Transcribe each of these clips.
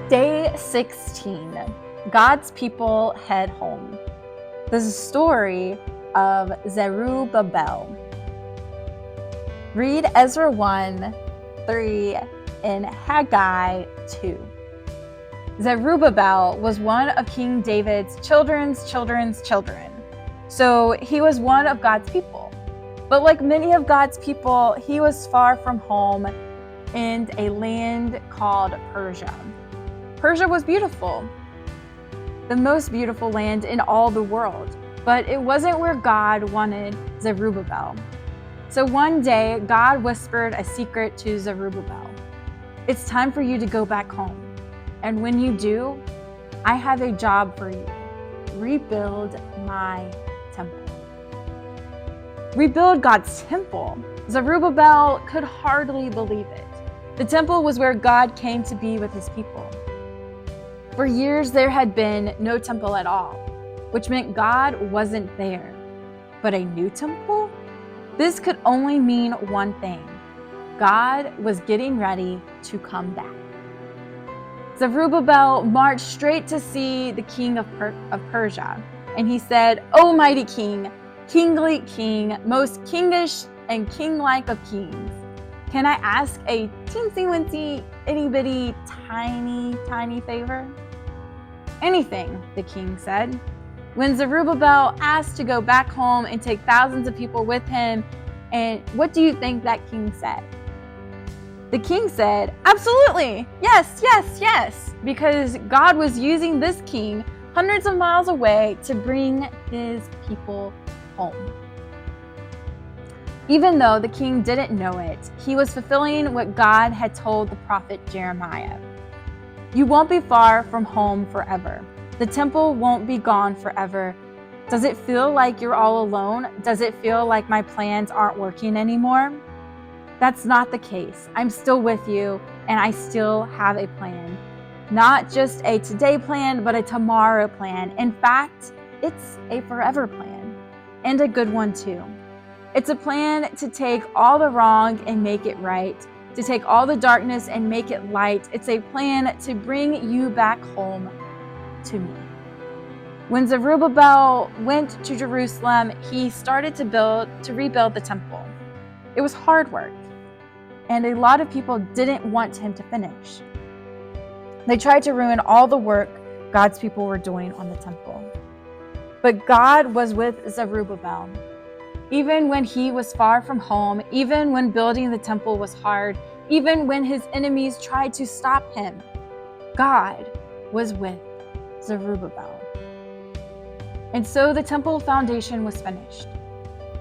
Day 16. God's people head home. This is the story of Zerubbabel. Read Ezra 1:3 and Haggai 2. Zerubbabel was one of King David's children's children. So he was one of God's people. But like many of God's people, he was far from home in a land called Persia. Persia was beautiful, the most beautiful land in all the world, but it wasn't where God wanted Zerubbabel. So one day, God whispered a secret to Zerubbabel. It's time for you to go back home. And when you do, I have a job for you. Rebuild my temple. Rebuild God's temple. Zerubbabel could hardly believe it. The temple was where God came to be with his people. For years, there had been no temple at all, which meant God wasn't there. But a new temple? This could only mean one thing. God was getting ready to come back. Zerubbabel marched straight to see the king of Persia, and he said, "O mighty king, kingly king, most kingish and king-like of kings, can I ask a teensy-weensy, itty-bitty, tiny favor?" "Anything," the king said. When Zerubbabel asked to go back home and take thousands of people with him, and what do you think that king said? The king said, "Absolutely, yes, because God was using this king hundreds of miles away to bring his people home." Even though the king didn't know it, he was fulfilling what God had told the prophet Jeremiah. You won't be far from home forever. The temple won't be gone forever. Does it feel like you're all alone? Does it feel like my plans aren't working anymore? That's not the case. I'm still with you, and I still have a plan. Not just a today plan, but a tomorrow plan. In fact, it's a forever plan, and a good one too. It's a plan to take all the wrong and make it right, to take all the darkness and make it light. It's a plan to bring you back home to me. When Zerubbabel went to Jerusalem, he started to rebuild the temple. It was hard work, and a lot of people didn't want him to finish. They tried to ruin all the work God's people were doing on the temple. But God was with Zerubbabel. Even when he was far from home, even when building the temple was hard, even when his enemies tried to stop him, God was with Zerubbabel. And so the temple foundation was finished.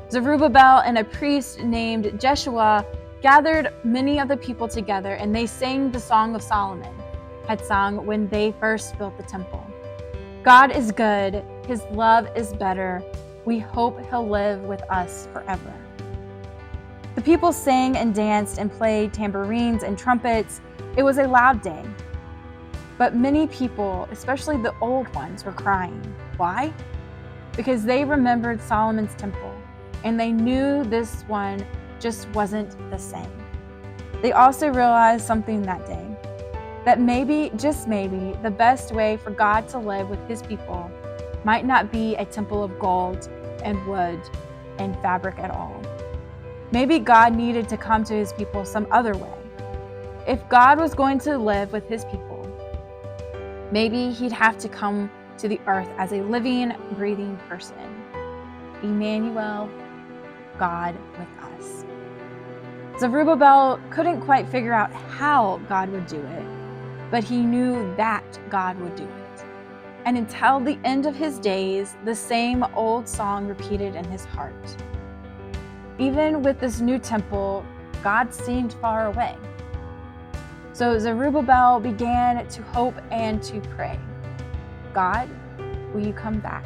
Zerubbabel and a priest named Jeshua gathered many of the people together, and they sang the Song of Solomon had sung when they first built the temple. God is good, his love is better. We hope he'll live with us forever. The people sang and danced and played tambourines and trumpets. It was a loud day. But many people, especially the old ones, were crying. Why? Because they remembered Solomon's temple, and they knew this one just wasn't the same. They also realized something that day, that maybe, just maybe, the best way for God to live with his people might not be a temple of gold and wood and fabric at all. Maybe God needed to come to his people some other way. If God was going to live with his people, maybe he'd have to come to the earth as a living, breathing person. Emmanuel, God with us. Zerubbabel couldn't quite figure out how God would do it, but he knew that God would do it. And until the end of his days, the same old song repeated in his heart. Even with this new temple, God seemed far away. So Zerubbabel began to hope and to pray. God, will you come back?